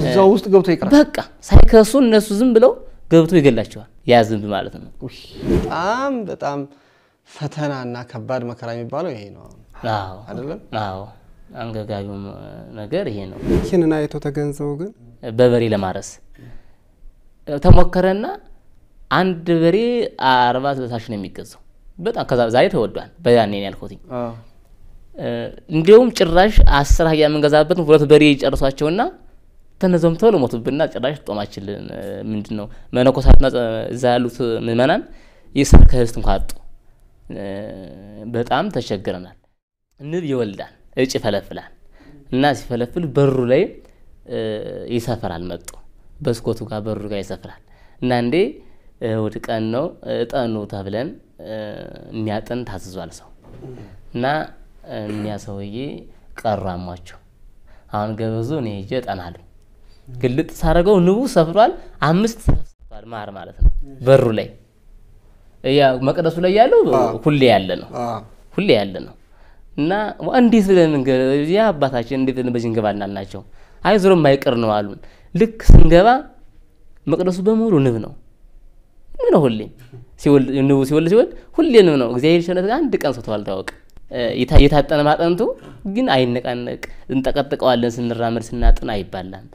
እዛው ውስጥ ገብቶ ይቀራል በቃ ሳይከሱ እነሱ ዝም ብለው ገብቶ ይገላቸዋል ያ ዝንብ ማለት ነው በጣም ፈተናና ከባድ መከራ የሚባለው ይሄ ነው አዎ አይደለም አዎ አንገጋዩም ነገር ይሄ ነው ይሄንን አይቶ ተገንዘው ግን በበሬ ለማረስ ተሞከረና አንድ በሬ 40 በታች ነው የሚገዛው በጣም ከዛ ዛሬ ተወዷል በያኔ ነው ያልኩትኝ እንዲሁም ጭራሽ 10 አህያ መንገዛበት ሁለት በሬ ጨርሷቸውና ተነዘም ተወለ ሞቱብና ጭራሽ ጦማችልን ምንድነው መነኮሳትና እዛ ያሉት ምዕመናን ይሰርከህስት እንኳን አጡ በጣም ተቸግረናል ንብ ይወልዳል እጭ ፈለፍላል እና ሲፈለፍል በሩ ላይ ይሰፈራል መጥቶ በስኮቱ ጋር በሩ ጋር ይሰፈራል እና እንዴ ወድ ቀን ነው እጣኑ ተብለን የሚያጠን ታዝዟል ሰው እና የሚያሰውዬ ቀራማቸው አሁን ገበዙ ነው ይጀጣናል ግልጥ ሳረገው ንቡ ሰፍሯል 5 ሰፍሯል ማር ማለት ነው በሩ ላይ ያ መቀደሱ ላይ ያለው ሁሌ ያለ ነው እና እንዴት ብለን ያ አባታችን እንዴት በዚህ እንገባናልናቸው አይ ዞሮ ማይቀር ነው አሉን ልክ ስንገባ መቀደሱ በሙሉ ንብ ነው ሁሌ ሲወል ሁሌ ነው እግዚአብሔር ሸነት አንድ ቀን ሰጥቷል ታወቅ የታጠነ ማጠንቱ ግን አይነቃነቅ እንጠቀጥቀዋለን ስንራመድ ስናጥን አይባላም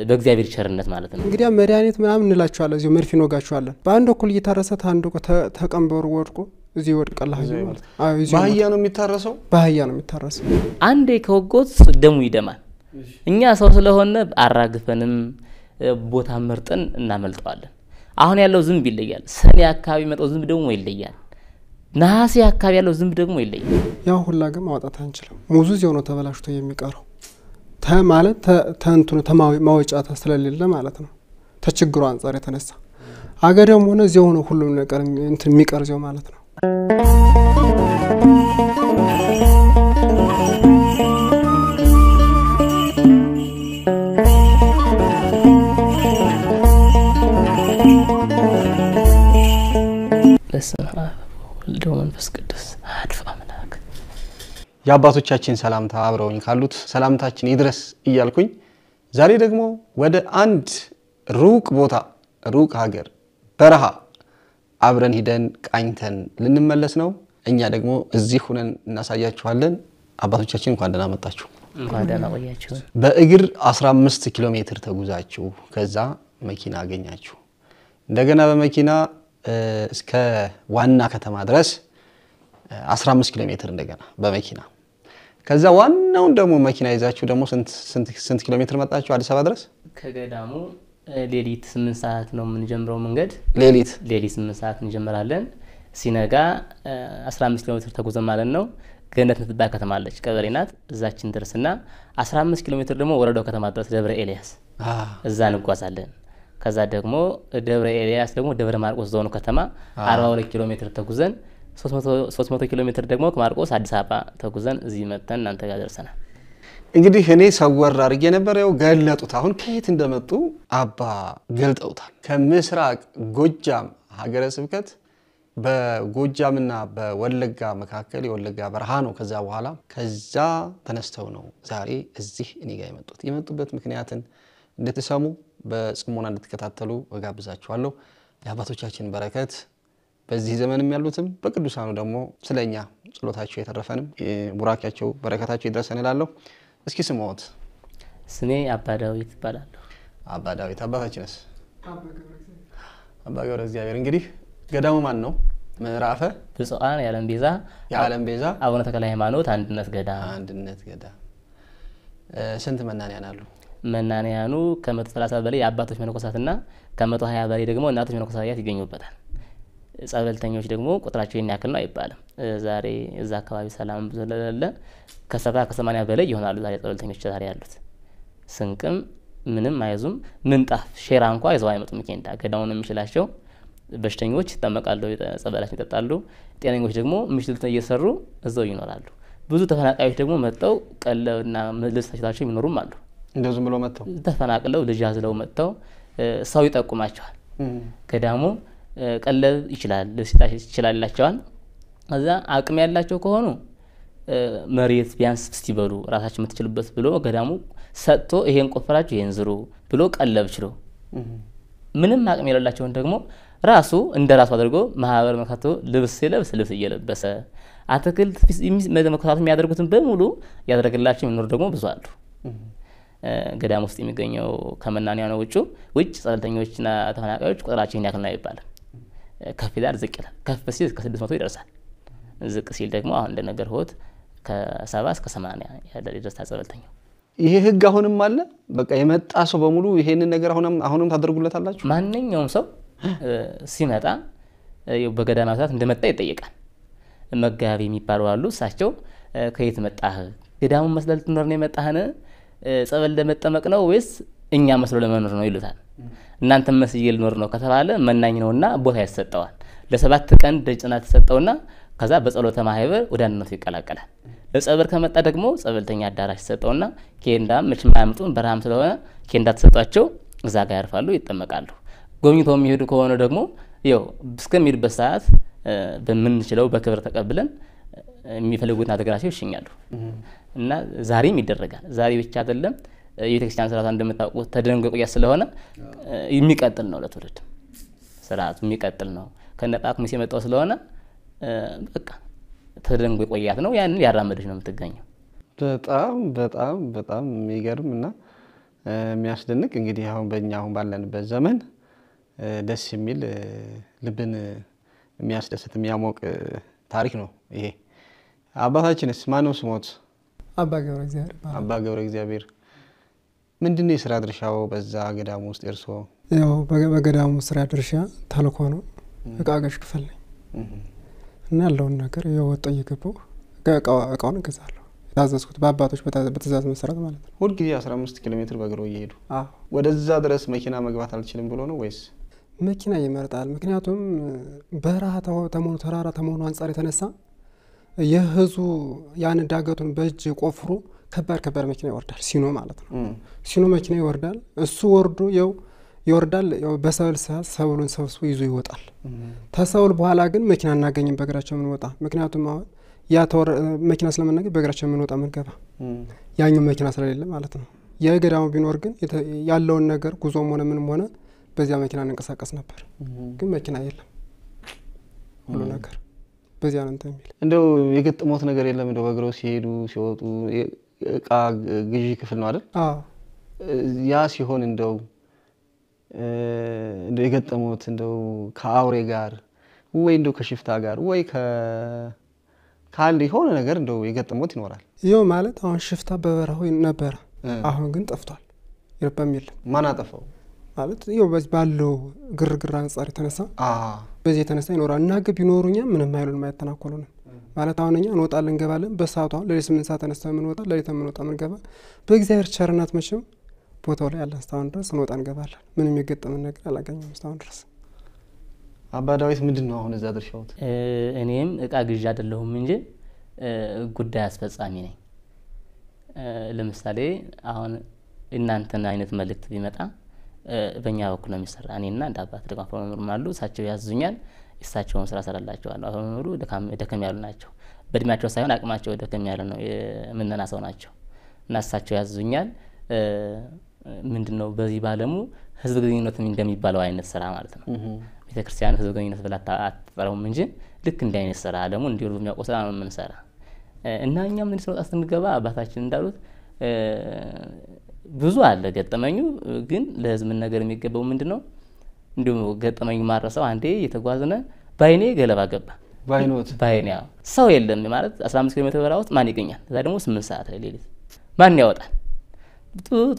በእግዚአብሔር ቸርነት ማለት ነው እንግዲያ መድኃኒት ምናምን እንላችኋለን እዚሁ መርፊ ወጋችኋለን በአንድ በኩል እየታረሰ አንዱ ተቀንበሩ ወድቆ እዚህ ወድቀላ ማለት ባህያ ነው የሚታረሰው አንዴ ከወጎት ደሙ ይደማል እኛ ሰው ስለሆነ አራግፈንም ቦታ መርጠን እናመልጠዋለን አሁን ያለው ዝንብ ይለያል ሰኔ አካባቢ መጣው ዝንብ ደግሞ ይለያል ነሐሴ አካባቢ ያለው ዝንብ ደግሞ ይለያል ያው ሁላ ግን ማውጣት አንችልም ሙዙ እዚያው ነው ተበላሽቶ የሚቀረው ማለት ተንቱን ማወጫ ስለሌለ ማለት ነው ተችግሩ አንፃር የተነሳ አገደም ሆነ እዚያው ነው ሁሉም ነገር እንትን የሚቀርዘው ማለት ነው ለመንፈስ ቅዱስ አድፋ መላክ ያባቶቻችን ሰላምታ አብረውኝ ካሉት ሰላምታችን ይድረስ እያልኩኝ ዛሬ ደግሞ ወደ አንድ ሩቅ ቦታ ሩቅ ሀገር በረሃ አብረን ሄደን ቃኝተን ልንመለስ ነው እኛ ደግሞ እዚህ ሆነን እናሳያችኋለን አባቶቻችን እንኳን ደህና መጣችሁ እንኳን ደህና ቆያችሁ በእግር 15 ኪሎ ሜትር ተጉዛችሁ ከዛ መኪና አገኛችሁ እንደገና በመኪና እስከ ዋና ከተማ ድረስ 15 ኪሎ ሜትር እንደገና በመኪና ከዛ ዋናው ደግሞ መኪና ይዛችሁ ደግሞ ስንት ኪሎ ሜትር መጣችሁ አዲስ አበባ ድረስ ከገዳሙ ሌሊት 8 ሰዓት ነው የምንጀምረው መንገድ ሌሊት 8 ሰዓት እንጀምራለን ሲነጋ 15 ኪሎ ሜትር ተጉዘን ማለት ነው ገነት ምትባል ከተማ አለች ቀበሬናት እዛችን ድረስና 15 ኪሎ ሜትር ደግሞ ወረዳው ከተማ ድረስ ደብረ ኤልያስ እዛ እንጓዛለን ከዛ ደግሞ ደብረ ኤልያስ ደግሞ ደብረ ማርቆስ ዞኑ ከተማ 42 ኪሎ ሜትር ተጉዘን 300 ኪሎ ሜትር ደግሞ ከማርቆስ አዲስ አበባ ተጉዘን እዚህ መተን እናንተ ጋር ደርሰናል እንግዲህ እኔ ሰወር አድርጌ ነበር ያው ገለጡት አሁን ከየት እንደመጡ አባ ገልጠውታል ከምስራቅ ጎጃም ሀገረ ስብከት በጎጃምና በወለጋ መካከል የወለጋ በረሃ ነው ከዛ በኋላ ከዛ ተነስተው ነው ዛሬ እዚህ እኔ ጋር የመጡበት ምክንያትን እንድትሰሙ በጽሞና እንድትከታተሉ ወጋብዛችኋለሁ የአባቶቻችን በረከት በዚህ ዘመንም ያሉትም በቅዱሳኑ ደግሞ ስለኛ ጸሎታቸው የተረፈንም ቡራኪያቸው በረከታቸው ይድረሰን እላለሁ እስኪ ስሞት ስሜ አባ ዳዊት ይባላል አባ ዳዊት አባታችንስ አባ ገብረ እግዚአብሔር እንግዲህ ገዳሙ ማን ነው ምዕራፈ ብፁዓን የዓለም ቤዛ አቡነ ተክለ ሃይማኖት አንድነት ገዳም ስንት መናንያን አሉ መናንያኑ ከ130 በላይ አባቶች መነኮሳትና ከ120 በላይ ደግሞ እናቶች መነኮሳት ይገኙበታል ጸበልተኞች ደግሞ ቁጥራቸው ያክል ነው አይባልም ዛሬ እዛ አካባቢ ሰላም ስለሌለ ከ70 ከ80 በላይ ይሆናሉ ዛሬ ጸበልተኞች ዛሬ ያሉት ስንቅም ምንም አይዙም ምንጣፍ ሼራ እንኳን ይዘው አይመጡም ኬንዳ ገዳውን የሚችላቸው በሽተኞች ተመቃሉ ጸበላችን ይጠጣሉ ጤነኞች ደግሞ ምሽልተን እየሰሩ እዛው ይኖራሉ ብዙ ተፈናቃዮች ደግሞ መጣው ቀለውና ልብሳቸው የሚኖሩም አሉ እንደዚህ ብሎ መጣው ተፈናቅለው ልጅ አዝለው መጣው ሰው ይጠቁማቸዋል ገዳሙ ቀለብ ይችላል ልብስ ይችላልላቸዋል እዛ አቅም ያላቸው ከሆኑ መሬት ቢያንስ እስቲ በሉ ራሳችሁ የምትችሉበት ብሎ ገዳሙ ሰጥቶ ይሄን ቆፈራችሁ ይሄን ዝሩ ብሎ ቀለብ ችሎ ምንም አቅም የሌላቸውን ደግሞ ራሱ እንደ ራሱ አድርጎ ማህበር መካቶ ልብስ ሲለብስ ልብስ እየለበሰ አትክልት መከታተል የሚያደርጉትን በሙሉ ያደረገላቸው የሚኖር ደግሞ ብዙ አሉ። ገዳም ውስጥ የሚገኘው ከመናንያኑ ውጭ ጸበልተኞችና ተፈናቃዮች ቁጥራቸው ያክል ነው ይባላል። ከፍ ይላል ዝቅ ይላል። ከፍ ሲል እስከ 600 ይደርሳል። ዝቅ ሲል ደግሞ አሁን እንደነገርኩት ከ70 እስከ 80 ያለ ይደርሳል ጸበልተኛው። ይሄ ህግ አሁንም አለ። በቃ የመጣ ሰው በሙሉ ይሄንን ነገር አሁንም ታደርጉለታላችሁ? ማንኛውም ሰው ሲመጣ በገዳማት እንደመጣ ይጠየቃል። መጋቢ የሚባሉ አሉ። እሳቸው ከየት መጣህ? ገዳሙን መስለል ትኖር ነው የመጣህን? ጸበል ለመጠመቅ ነው ወይስ እኛ መስሎ ለመኖር ነው ይሉታል። እናንተ መስዬ ልኖር ነው ከተባለ መናኝ ነውና ቦታ ያሰጠዋል። ለ7 ቀን ደጅ ጥናት ተሰጠውና ከዛ በጸሎተ ማህበር ወደ አንድነቱ ይቀላቀላል። ለጸበል ከመጣ ደግሞ ጸበልተኛ አዳራሽ ተሰጠውና ኬንዳ መቼም አያምጡን በረሃም ስለሆነ ኬንዳ ተሰጣቸው። እዛ ጋር ያርፋሉ፣ ይጠመቃሉ። ጎብኝተው የሚሄዱ ከሆነ ደግሞ ያው እስከሚሄዱበት ሰዓት በምንችለው በክብር ተቀብለን የሚፈልጉትን አድርገናቸው ይሸኛሉ። እና ዛሬም ይደረጋል። ዛሬ ብቻ አይደለም። የቤተክርስቲያን ስርዓት እንደምታውቁት ተደንጎ ቆያ ስለሆነ የሚቀጥል ነው። ለትውልድ ስርዓቱ የሚቀጥል ነው። ከነጣቁ ሙሴ የመጣው ስለሆነ በቃ ተደንጎ ቆያት ነው። ያንን ያራመደች ነው የምትገኘው። በጣም በጣም በጣም የሚገርም እና የሚያስደንቅ እንግዲህ አሁን ባለንበት ዘመን ደስ የሚል ልብን የሚያስደስት የሚያሞቅ ታሪክ ነው ይሄ። አባታችንስ ማነው ስሞት? አባ ገብረ እግዚአብሔር ይባላል። አባ ገብረ እግዚአብሔር ምንድነው የሥራ ድርሻው በዛ ገዳሙ ውስጥ እርሶ? ያው በገዳሙ ስራ ድርሻ ተልኮ ነው። እቃ ገዥ ክፍል ነኝ እና ያለውን ነገር የወጣው እየገባው እቃውን እገዛለሁ። የታዘዝኩት በአባቶች በትእዛዝ መሰረት ማለት ነው። ሁል ጊዜ 15 ኪሎ ሜትር በእግሮ እየሄዱ ወደዛ ድረስ መኪና መግባት አልችልም ብሎ ነው ወይስ? መኪና ይመርጣል። ምክንያቱም በረሃ ተመሆኑ ተራራ ተመሆኑ አንጻር የተነሳ የህዝቡ ያን ዳገቱን በእጅ ቆፍሮ ከባድ መኪና ይወርዳል። ሲኖ ማለት ነው። ሲኖ መኪና ይወርዳል። እሱ ወርዶ ይወርዳል። በሰብል ሰዓት ሰብሉን ሰብስቦ ይዞ ይወጣል። ተሰብል በኋላ ግን መኪና እናገኝም በእግራቸው ምን ወጣ። ምክንያቱም አሁን ያ መኪና ስለምናገኝ በእግራቸው ምን ወጣ ምን ገባ ያኛው መኪና ስለሌለ ማለት ነው። የገዳሙ ቢኖር ግን ያለውን ነገር ጉዞም ሆነ ምንም ሆነ በዚያ መኪና እንንቀሳቀስ ነበር። ግን መኪና የለም። ሁሉ ነገር በዚያ ነው እንትን የሚል። እንደው የገጠመው ነገር የለም? እንደው በእግሮ ሲሄዱ ሲወጡ እቃ ግዢ ክፍል ነው አይደል? ያ ሲሆን እንደው የገጠመውት እንደው ከአውሬ ጋር ወይ እንደው ከሽፍታ ጋር ወይ ካለ የሆነ ነገር እንደው የገጠመውት ይኖራል? ይኸው ማለት አሁን ሽፍታ በበረሃው ነበር። አሁን ግን ጠፍቷል። ይረባም የለም። ማን አጠፋው? ማለት ይኸው በዚህ ባለው ግርግር አንጻር የተነሳ በዚህ የተነሳ ይኖራል። እና ግብ ይኖሩኛ ምንም አይሉን ማይተናኮሉንም ማለት አሁን እኛ እንወጣለን እንገባለን። በሰዓቱ አሁን ለሌሊት 8 ሰዓት ተነስተን የምንወጣ ለሌሊት የምንወጣ የምንገባ በእግዚአብሔር ቸርነት መቼም ቦታው ላይ ያለን እስካሁን ድረስ እንወጣ እንገባለን። ምንም የገጠመን ነገር አላገኘንም እስካሁን ድረስ። አባ ዳዊት ምንድነው አሁን እዛ ድርሻውት? እኔም እቃ ግዢ አይደለሁም እንጂ ጉዳይ አስፈጻሚ ነኝ። ለምሳሌ አሁን እናንተና አይነት መልእክት ቢመጣ በእኛ በኩል ነው የሚሰራ። እኔና እንደ አባት ደግሞ አፈመምሩም አሉ። እሳቸው ያዙኛል። እሳቸውን ስራ ሰራላቸዋለሁ። አፈመምሩ ደከም ያሉ ናቸው። በእድሜያቸው ሳይሆን አቅማቸው ደከም ያለ ነው። የምንና ሰው ናቸው እና እሳቸው ያዙኛል። ምንድነው በዚህ ባለሙ ህዝብ ግንኙነት እንደሚባለው አይነት ስራ ማለት ነው። ቤተክርስቲያን ህዝብ ግንኙነት ብላ አትጠራውም እንጂ ልክ እንደ አይነት ስራ ደግሞ እንዲወሩ የሚያውቁ ስራ ነው የምንሰራ እና እኛም ምን ስንወጣ ስንገባ አባታችን እንዳሉት ብዙ አለ ገጠመኙ። ግን ለህዝብ ነገር የሚገባው ምንድነው እንዲሁ ገጠመኙ ማረሰው አንዴ የተጓዝነ ባይኔ ገለባ ገባ። ባይኔ ሰው የለም ማለት 15 ኪሎ ሜትር በረሃ ውስጥ ማን ይገኛል? እዛ ደግሞ 8 ሰዓት ላይ ሌሊት ማን ያወጣል?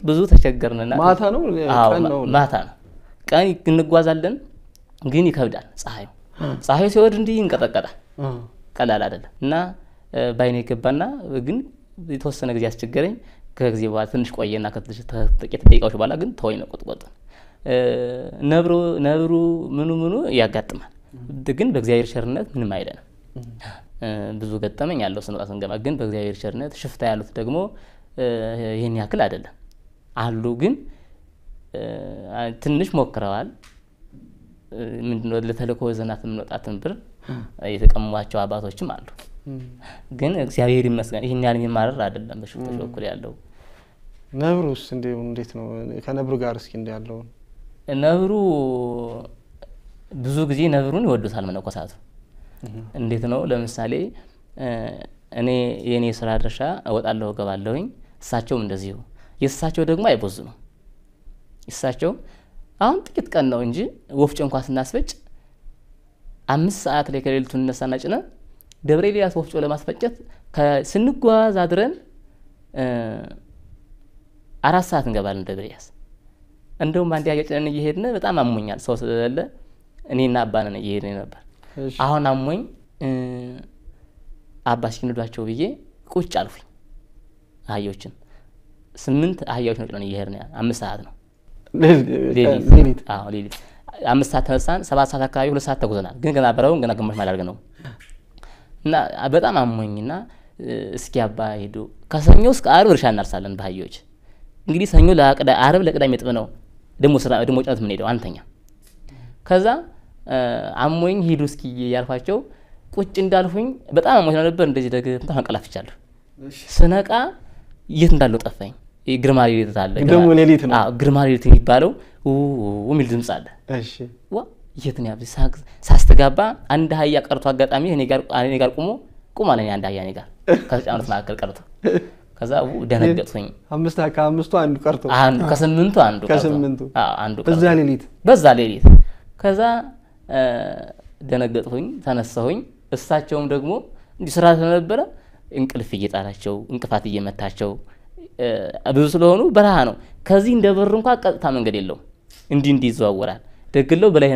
ብዙ ተቸገርንና ማታ ነው ቀን ነው? ማታ ነው። ቀን እንጓዛለን ግን ይከብዳል። ፀሐዩ ሲወርድ እንዲህ እንቀጠቀጣል። ቀላል አይደለም እና ባይኔ ገባና ግን የተወሰነ ጊዜ አስቸገረኝ። ከጊዜ በኋላ ትንሽ ቆየና ከጥቂት ደቂቃዎች በኋላ ግን ተወኝ ነው ቁጥቁጥ። ነብሩ ምኑ ያጋጥማል። ግን በእግዚአብሔር ቸርነት ምንም አይደለም። ብዙ ገጠመኝ ያለው ስንወጣ ስንገባ ግን በእግዚአብሔር ቸርነት ሽፍታ ያሉት ደግሞ ይሄን ያክል አይደለም አሉ። ግን ትንሽ ሞክረዋል። ምንድነው ለተልእኮ ዘናት የምንወጣትን ብር የተቀሟቸው አባቶችም አሉ። ግን እግዚአብሔር ይመስገን ይሄን ያህል የሚማረር አይደለም በሽፍቶች በኩል ያለው። ነብሩስ እንዴት ነው? ከነብሩ ጋር እስኪ ያለው ነብሩ ብዙ ጊዜ ነብሩን ይወዱታል መነኮሳቱ። እንዴት ነው? ለምሳሌ እኔ የኔ ስራ ድርሻ እወጣለሁ እገባለሁኝ፣ እሳቸውም እንደዚሁ። የእሳቸው ደግሞ አይቦዙ ነው። እሳቸው አሁን ጥቂት ቀን ነው እንጂ ወፍጮ እንኳን ስናስፈጭ 5 ሰዓት ላይ ከሌሊቱ እንነሳና ጭነን ደብረ ኤልያስ ወፍጮ ለማስፈጨት ስንጓዝ አድረን 4 ሰዓት እንገባለን ደብረ ኤልያስ። እንደውም አንድ ያገጨን እየሄድን በጣም አሞኛል ሰው ስለሌለ እኔና አባነን እየሄድን ነበር። አሁን አሞኝ አባ ሲነዷቸው ብዬ ቁጭ አልኩኝ። አህዮችን 8 አህዮች ነው ጭነን እየሄድን 5 ሰዓት ነው ሌሊት። አዎ ሌሊት 5 ሰዓት ተነሳን 7 ሰዓት አካባቢ 2 ሰዓት ተጉዘናል። ግን ገና በረውን ገና ግማሽ ማላርግ ነው እና በጣም አሞኝና እስኪ አባ ሄዱ ከሰኞ እስከ ዓርብ እርሻ እናርሳለን በአህዮች። እንግዲህ ሰኞ ዓርብ ለቅዳሜ ጥብ ነው ደሞ ጭነት ምን ሄደው አንተኛ። ከዛ አሞኝ ሄዱ እስኪ ያልኳቸው ቁጭ እንዳልሁኝ በጣም አሞኝ ነበር። እንደዚህ ደግም ተንቀላፍቻለሁ። ስነቃ የት እንዳለው ጠፋኝ። ግርማ ሌሊት አለ ደሞ ሌሊት ነው። አዎ ግርማ ሌሊት የሚባለው የሚል ድምጽ አለ። እሺ ዋ የት ነው ያብ ሳስተጋባ አንድ አህያ ቀርቶ አጋጣሚ እኔ ጋር ቁሞ አለኝ። አንድ አህያ እኔ ጋር ከጫኑት መካከል ቀርቶ ከዛ ደነገጥኩኝ። 5 ከ5ቱ አንዱ ቀርቶ ከ8ቱ አንዱ ቀርቶ አንዱ ቀርቶ በዛ ሌሊት ከዛ ደነገጥኩኝ። ተነሳሁኝ። እሳቸውም ደግሞ እንዲህ ስራ ስለነበረ እንቅልፍ እየጣላቸው እንቅፋት እየመታቸው ብዙ ስለሆኑ በረሃ ነው። ከዚህ እንደበር እንኳን ቀጥታ መንገድ የለውም። እንዲህ ይዘዋወራል። ደግለው በላይ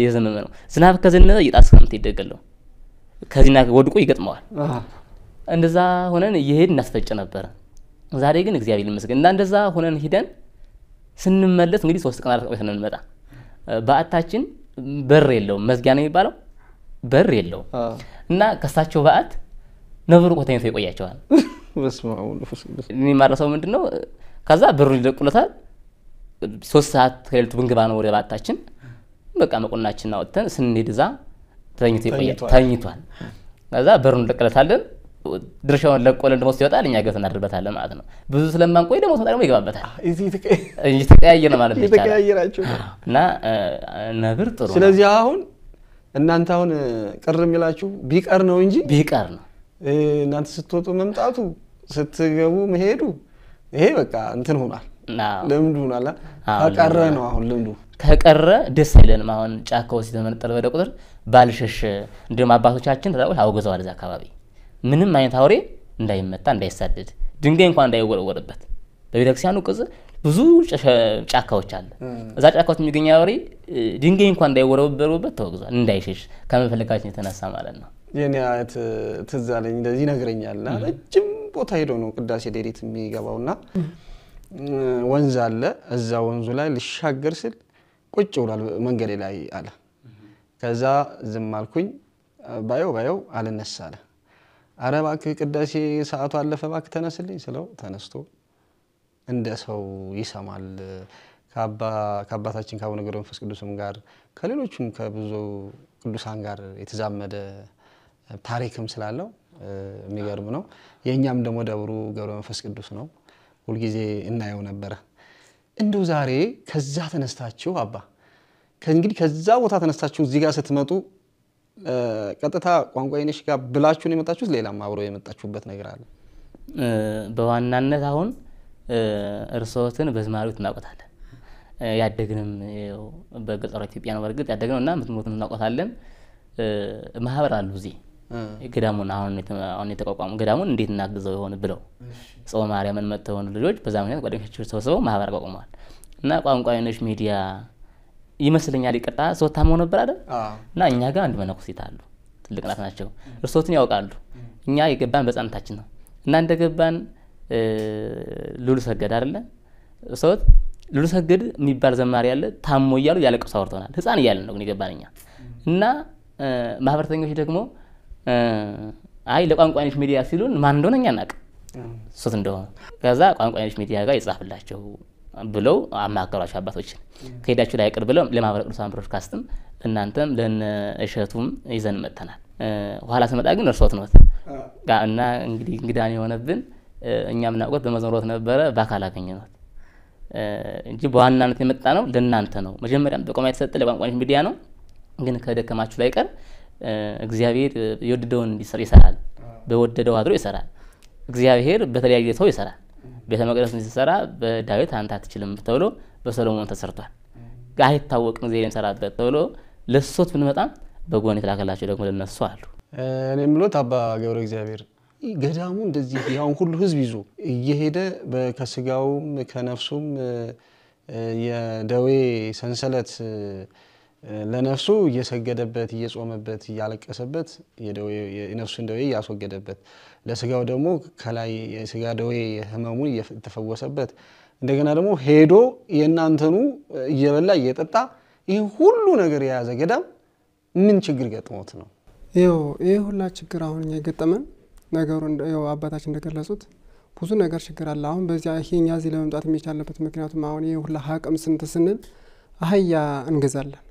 የዘመመ ነው። ዝናብ ከዘነበ እየጣስከምት ይደገለው ከዚህና ወድቆ ይገጥመዋል። እንደዛ ሆነን እየሄድን እናስፈጭ ነበር። ዛሬ ግን እግዚአብሔር ይመስገን እና እንደዛ ሆነን ሄደን ስንመለስ እንግዲህ 3 ቀን አልቀበተ ነው እንመጣ። በአታችን በር የለውም። መዝጊያ ነው የሚባለው በር የለውም። እና ከሳቸው በአት ነብሩ ቆተኝቶ ይቆያቸዋል። እኔ ማረሰው ምንድነው ከዛ በሩ ይለቁለታል። 3 ሰዓት ከሌሊቱ ብንገባ ነው ወደ ባታችን። በቃ መቆናችን አወጥተን ስንሄድ እዛ ተኝቷል። ከዛ በሩን ለቀለታለን። ድርሻውን ለቆለን ደግሞ ሲወጣ ለኛ ገተና አድርበታለን ማለት ነው። ብዙ ስለማንቆይ ደግሞ ተጣጣሙ ይገባበታል። እየተቀያየረ ማለት ነው። እየተቀያየራችሁ እና ነብር ጥሩ። ስለዚህ አሁን እናንተ አሁን ቅር የሚላችሁ ቢቀር ነው እንጂ ቢቀር ነው እናንተ ስትወጡ መምጣቱ ስትገቡ መሄዱ ይሄ በቃ እንትን ሆኗል። ልምዱ ሆኗል። ከቀረ ነው አሁን ልምዱ ከቀረ ደስ አይለንም። አሁን ጫካው ሲተመነጠረ ወደ ቁጥር ባልሸሽ እንደም አባቶቻችን ተራው አውገዘዋል። እዛ አካባቢ ምንም አይነት አውሬ እንዳይመታ እንዳይሳደድ ድንጋይ እንኳን እንዳይወረወርበት በቤተክርስቲያኑ ቅጽ ብዙ ጫካዎች አለ። እዛ ጫካዎች የሚገኝ አውሬ ድንጋይ እንኳን እንዳይወረወርበት ተወግዟል። እንዳይሸሽ ከመፈለጋችን የተነሳ ማለት ነው። የኔ አያት ትዝ አለኝ እንደዚህ ነግረኛልና ረጅም ቦታ ሄዶ ነው ቅዳሴ ሌሊት የሚገባውና ወንዝ አለ። እዛ ወንዙ ላይ ልሻገር ስል ቁጭ ብሏል መንገድ ላይ አለ። ከዛ ዝም አልኩኝ። ባየው አልነሳ አለ። ኧረ እባክህ ቅዳሴ ሰዓቱ አለፈ እባክህ ተነስልኝ ስለው ተነስቶ እንደ ሰው ይሰማል። ከአባታችን ከአቡነ ገብረ መንፈስ ቅዱስም ጋር ከሌሎችም ከብዙ ቅዱሳን ጋር የተዛመደ ታሪክም ስላለው የሚገርም ነው። የኛም ደግሞ ደብሩ ገብረ መንፈስ ቅዱስ ነው። ሁሉ ጊዜ እናየው ነበር። እንደው ዛሬ ከዛ ተነስታችሁ አባ ከእንግዲህ ከዛ ቦታ ተነስታችሁ እዚህ ጋር ስትመጡ ቀጥታ ቋንቋ አይነሽ ጋር ብላችሁ ነው የመጣችሁት? ሌላም አብሮ የመጣችሁበት ነገር አለ? በዋናነት አሁን እርሶትን በዝማሬው እናውቀታለን። ያደግንም በገጠሩ ኢትዮጵያ ነው በርግጥ ያደግነው እና ምትሞቱን እናውቀታለን። ማህበር አሉ እዚህ ገዳሙን አሁን የተቋቋሙ ገዳሙን እንዴት እናግዘው ይሆን ብለው ጾመ ማርያምን መተው ልጆች በዛ ምክንያት ጓደኞቻቸው ተሰብስበው ማህበር አቋቁመዋል። እና ቋንቋ አይነሽ ሚዲያ ይመስለኛል ይቀጣ ሰው ታሞ ነበር አይደል? እና እኛ ጋር አንድ መነኩሴት አሉ። ትልቅ ናት ናቸው። እርሶትን ያውቃሉ። እኛ የገባን በጻንታችን ነው። እና እንደገባን ሉሉ ሰገድ አይደለ? እርሶት ሉሉ ሰገድ የሚባል ዘማሪ ያለ ታሞ እያሉ ያለቅሱ አወርተናል። ህፃን እያልን ነው ግን የገባንኛ። እና ማህበርተኞች ደግሞ አይ ለቋንቋ አይነሽ ሚዲያ ሲሉን ማን እንደሆነ እኛ እናውቅ እሱት እንደሆነ። ከዛ ቋንቋ አይነሽ ሚዲያ ጋር ይጻፍላቸው ብለው አማከሯቸው አባቶችን ከሄዳችሁ ላይ ቅር ብለው ለማህበረ ቅዱሳን ብሮድካስትም እናንተም ለነ እሸቱም ይዘን መጥተናል። ኋላ ስመጣ ግን እርሶት ነው እና እንግዲህ እንግዳን የሆነብን እኛም እናውቀው በመዝሙሮት ነበረ በአካል አገኘነው እንጂ በዋናነት የመጣ ነው ለእናንተ ነው። መጀመሪያም በቆማ የተሰጠ ለቋንቋ ሚዲያ ነው። ግን ከደከማችሁ ላይ ቀር እግዚአብሔር የወደደውን ይሰራል፣ በወደደው አድሮ ይሰራል። እግዚአብሔር በተለያየ ሰው ይሰራል። ቤተ መቅደስን ሲሰራ በዳዊት አንተ አትችልም ተብሎ በሰሎሞን ተሰርቷል። አይታወቅም እግዚአብሔር ይሰራበት ተብሎ ለሶት ብንመጣ በጎን የተላከላቸው ደግሞ ለነሱ አሉ። እኔ ምሎት አባ ገብረ እግዚአብሔር ገዳሙ እንደዚህ ያው ሁሉ ህዝብ ይዞ እየሄደ ከስጋውም ከነፍሱም የደዌ ሰንሰለት ለነፍሱ እየሰገደበት እየጾመበት እያለቀሰበት የነፍሱን ደዌ ያስወገደበት ለስጋው ደግሞ ከላይ የስጋ ደዌ ህመሙን እየተፈወሰበት እንደገና ደግሞ ሄዶ የናንተኑ እየበላ እየጠጣ ይሄ ሁሉ ነገር የያዘ ገዳም ምን ችግር ገጥሞት ነው? ይሄ ሁላ ችግር አሁን የገጠመን ነገሩ እንደው አባታችን እንደገለጹት ብዙ ነገር ችግር አለ። አሁን በዚያ ይሄኛ እዚህ ለመምጣት የሚቻልበት ምክንያቱም አሁን ይሄ ሁላ ሀቅም ስንል አህያ እንገዛለን።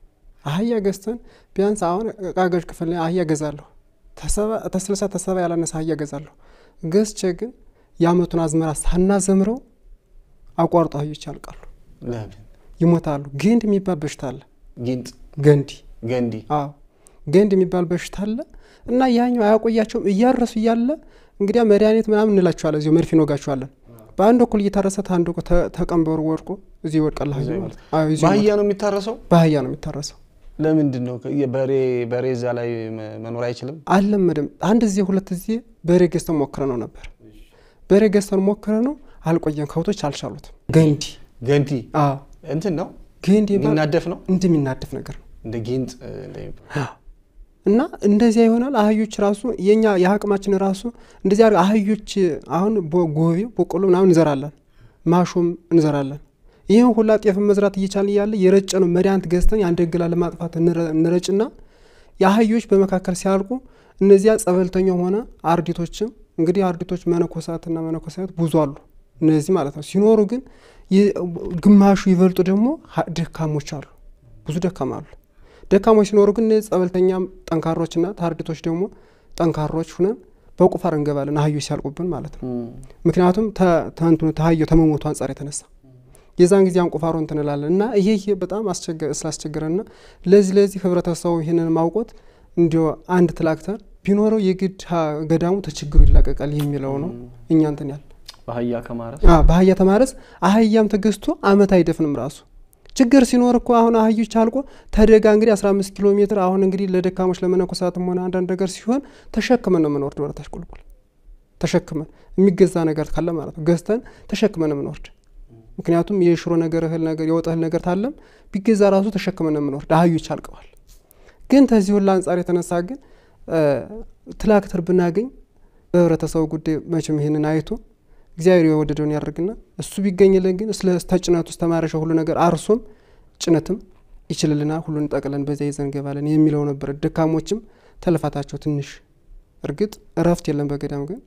አህያ ገዝተን ቢያንስ አሁን ቃገዥ ክፍል ላይ አህያ ገዛለሁ ተሰባ ያላነሰ አህያ ገዛለሁ። ገዝቼ ግን ያመቱን አዝመራ ሳናዘምረው አቋርጦ አህዮች ያልቃሉ፣ ይሞታሉ። ገንድ የሚባል በሽታ አለ። ገንዲ ገንድ የሚባል በሽታ አለ እና ያኛው አያቆያቸውም እያረሱ እያለ እንግዲያ መድኃኒት ምናምን እንላቸዋለን፣ እዚሁ መርፌ እንወጋቸዋለን። በአንድ በኩል እየታረሰ አንድ በኩል ተቀንበሩ ወድቆ እዚህ ይወድቃል። በአህያ ነው የሚታረሰው። በአህያ ነው የሚታረሰው። ለምንድን ነው በሬ እዛ ላይ መኖር አይችልም? አልለመደም። አንድ ጊዜ ሁለት ጊዜ በሬ ገዝተን ሞክረነው ነበር። በሬ ገዝተን ሞክረነው አልቆየም፣ ከብቶች አልቻሉትም። ገንዲ እንትን ነው ገንዲ የሚናደፍ ነው፣ እንደሚናደፍ ነገር ነው እንደ ጊንጥ እና እንደዚህ ይሆናል። አህዮች ራሱ የኛ የሀቅማችን ራሱ እንደዚህ አህዮች አሁን ጎቤ በቆሎ ምናምን እንዘራለን፣ ማሾም እንዘራለን። ይሄን ሁላ ጤፍ መዝራት እየቻልን ያለ የረጨነው መድኃኒት ገዝተን ያን ደግላ ለማጥፋት እንረጭና የአህዮች በመካከል ሲያልቁ እነዚያ ጸበልተኛው ሆነ አርዲቶችም እንግዲህ አርዲቶች መነኮሳትና መነኮሳት ብዙ አሉ እነዚህ ማለት ነው። ሲኖሩ ግን ግማሹ ይበልጡ ደግሞ ደካሞች አሉ፣ ብዙ ደካሞች ሲኖሩ ግን ጸበልተኛም ጠንካሮችና ታርዲቶች ደግሞ ጠንካሮች ሆነን በቁፋር እንገባለን አህዮች ሲያልቁብን ማለት ነው። ምክንያቱም ታህዮ ተመሞቱ አንጻር የተነሳ የዛን ጊዜ አንቆፋሮን ተነላለን እና ይሄ በጣም ስላስቸገረና ለዚህ ህብረተሰቡ ይሄንን ማውቆት እንዲው አንድ ትራክተር ቢኖረው የግድ ገዳሙ ተችግሩ ይላቀቃል የሚለው ነው። እኛ እንትን ያል በአህያ ተማረስ አህያም ተገዝቶ አመት አይደፍንም ራሱ ችግር ሲኖር እኮ አሁን አህዮች አልቆ ተደጋ እንግዲህ 15 ኪሎ ሜትር አሁን እንግዲህ ለደካሞች ለመነኮሳትም ሆነ አንዳንድ ነገር ሲሆን ተሸክመን ነው የምንወርድ ወራታች ቁልቁል ተሸክመን የሚገዛ ነገር ካለ ማለት ነው ገዝተን ተሸክመን ነው የምንወርድ። ምክንያቱም የሽሮ ነገር እህል ነገር የወጣህል ነገር ታለም ቢገዛ ራሱ ተሸክመን ነው የምንወርድ። አህዮች አልቀዋል። ግን ተዚህ ሁሉ አንጻር የተነሳ ግን ትራክተር ብናገኝ በህብረተሰቡ ጉዳይ መቼም ይሄንን አይቶ እግዚአብሔር የወደደውን ያደርግና እሱ ቢገኝልን ግን ስለ ተጭነቱ ተማረሻ ሁሉ ነገር አርሶም ጭነትም ይችልልና ሁሉን ጠቅለን በዛ ይዘን ገባለን የሚለው ነበር። ደካሞችም ተለፋታቸው ትንሽ እርግጥ እረፍት የለም በገዳም ግን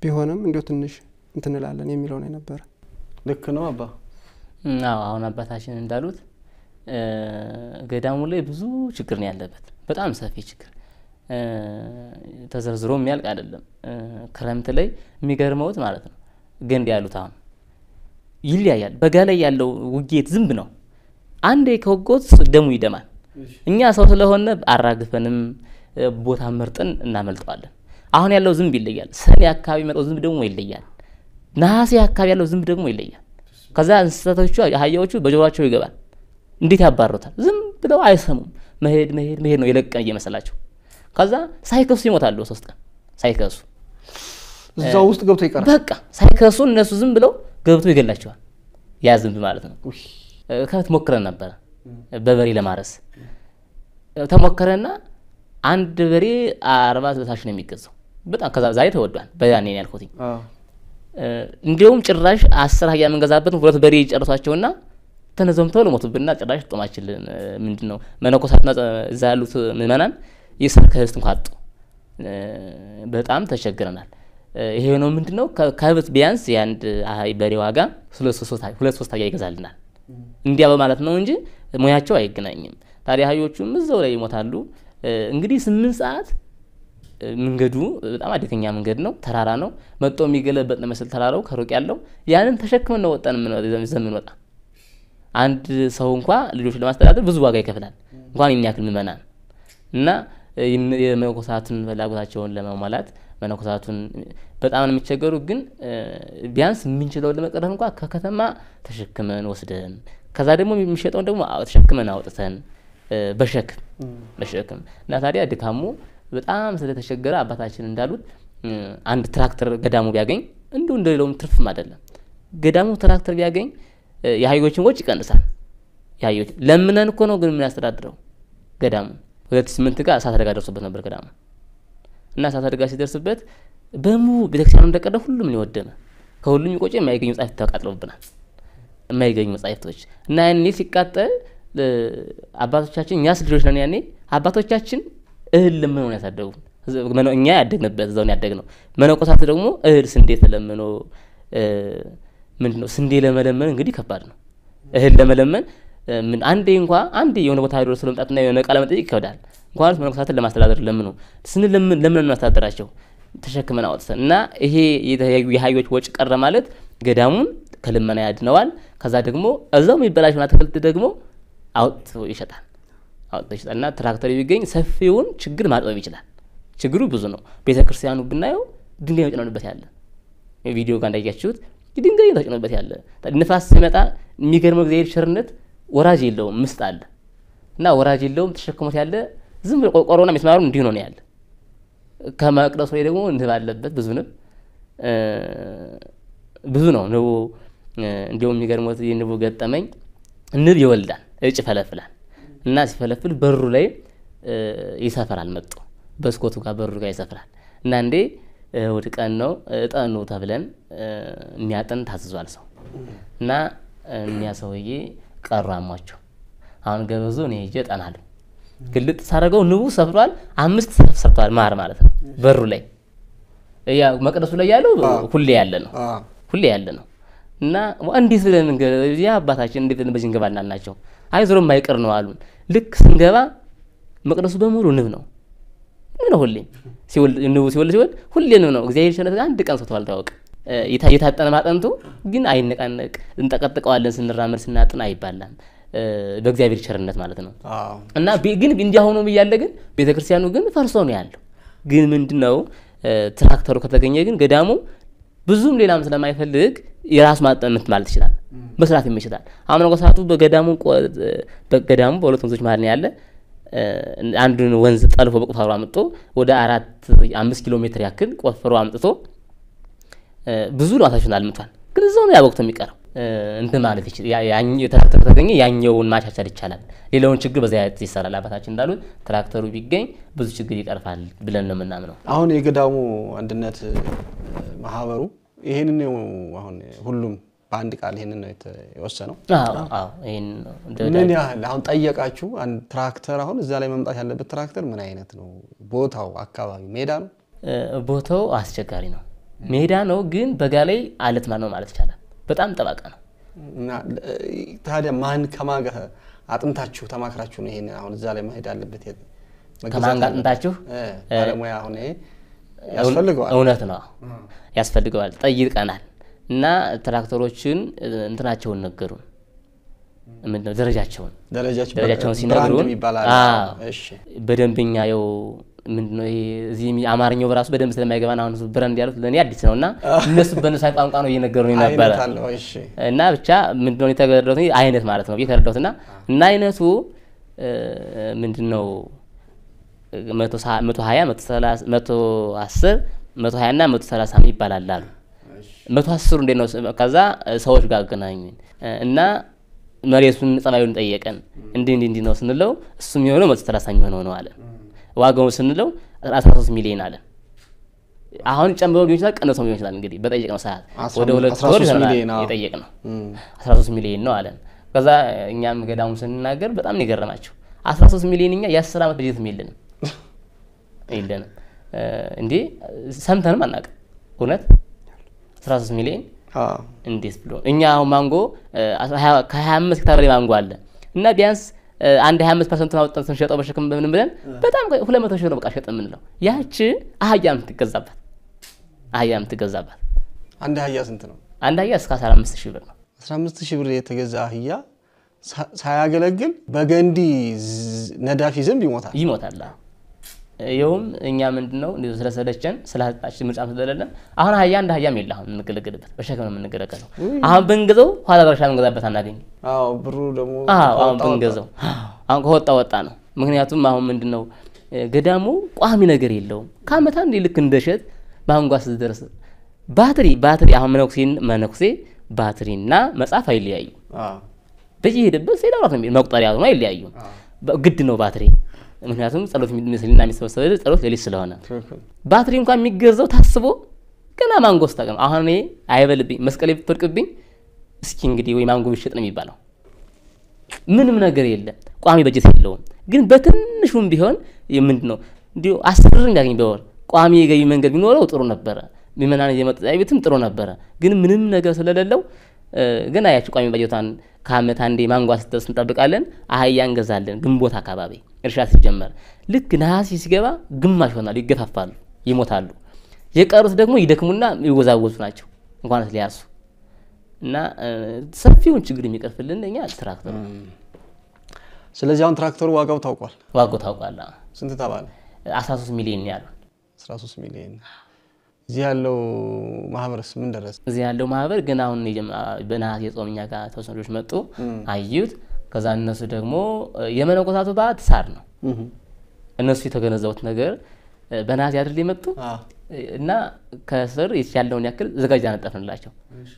ቢሆንም እንዴው ትንሽ እንትንላለን የሚለው ነው ነበር። ልክ ነው አባ። አሁን አባታችን እንዳሉት ገዳሙ ላይ ብዙ ችግር ነው ያለበት፣ በጣም ሰፊ ችግር ተዘርዝሮ የሚያልቅ አይደለም። ክረምት ላይ የሚገርመውት ማለት ነው ገንድ ያሉት አሁን ይለያያል። በጋ ላይ ያለው ውጌት ዝምብ ነው። አንዴ ከወጎት ደሙ ይደማል። እኛ ሰው ስለሆነ አራግፈንም ቦታ መርጠን እናመልጠዋለን። አሁን ያለው ዝምብ ይለያል። ሰኔ አካባቢ መጣው ዝምብ ደግሞ ይለያል። ነሐሴ አካባቢ ያለው ዝምብ ደግሞ ይለያል። ከዛ እንስሳቶቹ አህያዎቹ በጆሮአቸው ይገባል። እንዴት ያባሩታል? ዝም ብለው አይሰሙም። መሄድ ነው የለቀን እየመሰላቸው። ከዛ ሳይከሱ ይሞታሉ። 3 ቀን ሳይከሱ እዛው ውስጥ ገብቶ ይቀራል። በቃ ሳይከሱ እነሱ ዝም ብለው ገብቶ ይገላቸዋል። ያ ዝምብ ማለት ነው። ከት ሞክረን ነበር በበሬ ለማረስ ተሞከረና አንድ በሬ 40 ነው የሚገዛው። በጣም ከዛ ዛሬ ተወዷል። በያኔ ያልኩት እንዲያውም ጭራሽ 10 አህያ መንገዛበት ሁለት በሬ ይጨርሷቸውና ተነዘምተው ለሞቱብና ጭራሽ ጦማችን ምንድነው መነኮሳትና እዛ ያሉት ምዕመናን የሰርክ ህስት እንኳን አጡ። በጣም ተቸግረናል። ይሄ ነው ምንድነው ከብት ቢያንስ የአንድ በሬ ዋጋ 2-3 አህያ ይገዛልናል። እንዲያ በማለት ነው እንጂ ሙያቸው አይገናኝም። ታዲያ አህዮቹም እዛው ላይ ይሞታሉ። እንግዲህ 8 ሰዓት መንገዱ በጣም አደገኛ መንገድ ነው፣ ተራራ ነው። መጥቶ የሚገለበጥ ነው መስል ተራራው ከሩቅ ያለው ያንን ተሸክመን ነው ወጣን ዘመን ወጣ። አንድ ሰው እንኳን ልጆች ለማስተዳደር ብዙ ዋጋ ይከፍላል፣ እንኳን የሚያክል ምዕመናን እና የመነኮሳቱን ፍላጎታቸውን ለማሟላት መነኮሳቱን በጣም ነው የሚቸገሩ። ግን ቢያንስ የምንችለው ለመቀረፍ እንኳን ከከተማ ተሸክመን ወስደን ከዛ ደግሞ የሚሸጠውን ደግሞ ተሸክመን አውጥተን በሸክም እና ታዲያ ድካሙ በጣም ስለተቸገረ አባታችን እንዳሉት አንድ ትራክተር ገዳሙ ቢያገኝ እንደሌላውም ትርፍም አይደለም። ገዳሙ ትራክተር ቢያገኝ የአህዮችን ወጪ ይቀንሳል። የአህዮች ለምነን እኮ ነው ግን ምን ያስተዳድረው ገዳሙ 2008 ጋር እሳት አደጋ ደርሶበት ነበር ገዳሙ እና እሳት አደጋ ሲደርስበት ቤተክርስቲያኑ እንደቀረ ሁሉም ነው ወደመ። ከሁሉም የሚቆጨ የማይገኙ መጻሕፍት ተቃጥለውብናል። የማይገኙ መጻሕፍቶች እና ያኔ ሲቃጠል አባቶቻችን እኛስ ልጆች ነን። ያኔ አባቶቻችን እህል ለምነው ነው ያሳደጉን። እኛ ያደግንበት እዛው ነው ያደግነው። መነኮሳት ደግሞ እህል ስንዴ ተለምኖ ምንድነው ስንዴ ለመለመን እንግዲህ ከባድ ነው። እህል ለመለመን ምን አንዴ የሆነ ቦታ ሄዶ ስለመጣትና የሆነ ቃል መጠየቅ ይከብዳል። እንኳን መነኮሳትን ለማስተዳደር ለምን እናስተዳድራቸው ተሸክመን አወጥተን እና ይሄ የአህዮች ወጪ ቀረ ማለት ገዳሙን ከልመና ያድነዋል። ከዛ ደግሞ እዛው የሚበላሽውን አትክልት ደግሞ አውጥቶ ይሸጣል እና ትራክተር ቢገኝ ሰፊውን ችግር ማጥበብ ይችላል። ችግሩ ብዙ ነው። ቤተክርስቲያኑ ብናየው ድንጋይ ተጭኖበት ያለ ቪዲዮ ጋር እንዳያችሁት ድንጋይ ተጭኖበት ያለ ንፋስ ሲመጣ የሚገርመው እግዚአብሔር ቸርነት ወራጅ የለውም ምስጥ አለ እና ወራጅ የለውም ተሸክሞት ያለ ዝም ብሎ ቆርቆሮና መስማሩ እንዲሁ ነው ያለ። ከመቅደሱ ላይ ደግሞ እንትን ባለበት ብዙ ነው ንቡ። እንዲያውም የሚገርመው የንቡ ገጠመኝ ንብ ይወልዳል፣ እጭ ፈለፍላል እና ሲፈለፍል በሩ ላይ ይሰፍራል። መጥቶ በስኮቱ ጋር በሩ ጋር ይሰፍራል እና እንዴ ወደ ቀን ነው እጠኑ ተብለን የሚያጠን ታዝዟል ሰው እና እኛ ሰውዬ ቀሩ አሟቸው። አሁን ገበዙ እኔ ሄጄ እጠናለሁ። ግልጥ ሳረገው ንቡ ሰፍሯል። 5 ሰርቷል ማር ማለት ነው በሩ ላይ ያ መቅደሱ ላይ ያለው ሁሌ ያለ ነው እና እንዴት ብለን ያ አባታችን እንዴት ብለን በዚህ እንገባና ናቸው አይዞርም ማይቀር ነው አሉን። ልክ ስንገባ መቅደሱ በሙሉ ንብ ነው ሁሌ ሲወልድ ሁሌ ነው። እግዚአብሔር ቸርነት አንድ ቀን ሰጥቷል ታወቀ። የታጠነ ማጠንቱ ግን አይነቃነቅ እንጠቀጥቀዋለን ስንራመድ ስናጥን አይባላም። በእግዚአብሔር ቸርነት ማለት ነው። እና ግን እንዲያ ሆኖ ይያለ ግን ቤተክርስቲያኑ ግን ፈርሶ ነው ያለው። ግን ምንድነው ትራክተሩ ከተገኘ ግን ገዳሙ ብዙም ሌላም ስለማይፈልግ የራስ ማጠንት ማለት ይችላል መስራት ይችላል። አሁን መነኮሳቱ በገዳሙ በሁለት ወንዞች መሃል ነው ያለ። አንዱን ወንዝ ጠልፎ በቁፋሮ አምጥቶ ወደ 4-5 ኪሎ ሜትር ያክል ቆፍሮ አምጥቶ ብዙ ልማታችን አልምቷል። ግን እዛው ነው ያወቅቶ የሚቀረው እንትን ማለት ይችላል። ትራክተር ተገኘ ያኛውን ማቻቻል ይቻላል። ሌላውን ችግር በዛ ይሰራል። አባታችን እንዳሉት ትራክተሩ ቢገኝ ብዙ ችግር ይቀርፋል ብለን ነው የምናምነው። አሁን የገዳሙ አንድነት ማህበሩ ይሄንን ነው አሁን ሁሉም በአንድ ቃል ይሄንን ነው የተወሰነው። አዎ ይሄን ምን ያህል አሁን ጠየቃችሁ? አንድ ትራክተር አሁን እዛ ላይ መምጣት ያለበት ትራክተር ምን አይነት ነው? ቦታው አካባቢ ሜዳ ነው? ቦታው አስቸጋሪ ነው። ሜዳ ነው ግን በጋ ላይ አለት ነው ማለት ይቻላል። በጣም ጠባቃ ነው። እና ታዲያ ማን ከማን ጋር አጥንታችሁ ተማክራችሁ ነው ይሄን አሁን እዛ ላይ መሄድ አለበት? ከማን ጋር አጥንታችሁ ባለሙያ አሁን ያስፈልገዋል? እውነት ነው ያስፈልገዋል። ጠይቀናል እና ትራክተሮችን እንትናቸውን ነገሩን። ምንድነው ደረጃቸውን ሲነግሩን እሺ በደንብኛ ያው ምንድነው እዚህ አማርኛው በራሱ በደንብ ስለማይገባና አሁን ብራንድ ያሉት ለኔ አዲስ ነውና እነሱ በነሳይ ቋንቋ ነው እየነገሩኝ ነበር። እና ብቻ ምንድነው የተገረደው አይነት ማለት ነው የተረዳሁትና እና አይነቱ ምንድነው 120 130 110 120 እና 130 ይባላል አሉ። 110 እንዴት ነው? ከዛ ሰዎች ጋር አገናኙን እና መሬቱን ጸባዩን ጠየቀን። እንዴ ነው ስንለው እሱም የሆነው 130 የሚሆነው ነው አለ። ዋጋው ስንለው 13 ሚሊዮን አለ። አሁን ጨምሮ ሊሆን ይችላል ቀንሶ ሊሆን ይችላል። እንግዲህ በጠየቅነው ሰዓት ወደ 2 ወር የጠየቅነው 13 ሚሊዮን ነው አለን። ከዛ እኛም ገዳሙ ስንናገር በጣም ነው የገረማቸው። 13 ሚሊዮን እኛ የ10 ዓመት በጀት የለንም እንዴ ሰምተንም አናውቅም። እውነት 13 ሚሊዮን አዎ እንዴት ብሎ እኛ አሁን ማንጎ ከ25 ሄክታር በላይ ማንጎ አለ እና ቢያንስ አንድ 25% አውጥተን ስንሸጠው በሸክም ምን ብለን በጣም 200 ሺህ ነው በቃ ሸጥ የምንለው ያቺ አህያም ትገዛባት አንድ አህያ ስንት ነው? አንድ አህያ እስከ 15000 ብር ነው። 15000 ብር የተገዛ አህያ ሳያገለግል በገንዲ ነዳፊ ዝንብ ይሞታል። ይኸውም እኛ ምንድነው እንደው ስለሰለቸን ስለሀጣችን ምርጫም ስለሌለን አሁን አህያ አንድ አህያም የለ አሁን እንገለገልበት በሸክም ነው የምንገለገለው። አሁን ብንገዛው ኋላ በርሻ እንገዛበት አናገኝ። አዎ ብሩ ደግሞ አሁን ብንገዛው አሁን ከወጣ ነው። ምክንያቱም አሁን ምንድነው ገዳሙ ቋሚ ነገር የለውም። ከአመት አንዴ ልክ እንደሸት ማንጓስ ድረስ ባትሪ አሁን መነኩሴ ባትሪና መጻፍ አይለያዩ። በየሄደበት ሲዳራት ነው መቁጠሪያ ነው አይለያዩ። ግድ ነው ባትሪ ምክንያቱም ጸሎት የሚመስልና የሚሰበሰበው ጸሎት ለሊት ስለሆነ ባትሪ እንኳን የሚገዛው ታስቦ ገና ማንጎስ ተቀም አሁን እኔ አይበልብኝ መስቀሌ ብትወርቅብኝ እስኪ እንግዲህ ወይ ማንጎ ብሽጥ ነው የሚባለው። ምንም ነገር የለም ቋሚ በጀት የለውም። ግን በትንሹም ቢሆን ምንድነው እንዲሁ 10 ብር እንዲያገኝ በወር ቋሚ የገቢ መንገድ ቢኖረው ጥሩ ነበረ። ምንማን የመጣይበትም ጥሩ ነበረ። ግን ምንም ነገር ስለሌለው ግን አያች ቋሚ በጀታን ከአመት አንዴ ማንጓ ስትደርስ እንጠብቃለን። አህያ እንገዛለን ግንቦት አካባቢ እርሻ ሲጀመር ልክ ነሐሴ ሲገባ ግማሽ ሆናል ይገፋፋሉ ይሞታሉ። የቀሩት ደግሞ ይደክሙና ይወዛወዙ ናቸው እንኳን ሊያርሱ እና ሰፊውን ችግር የሚቀርፍልን እኛ ትራክተር። ስለዚህ አሁን ትራክተሩ ዋጋው ታውቋል? ዋጋው ታውቋል። ስንት ተባለ? 13 ሚሊዮን ያለው 13 ሚሊዮን። እዚህ ያለው ማህበርስ ምን ደረሰ? እዚህ ያለው ማህበር ግን አሁን በነሐሴ ጾምኛ ጋር ተወሰኖች መጡ አዩት። ከዛ እነሱ ደግሞ የመነኮሳቱ ባት ሳር ነው እነሱ የተገነዘቡት ነገር በነሐሴ አይደል ይመጡ እና ከስር ያለውን ያክል ዘጋጅ አነጠፍንላቸው።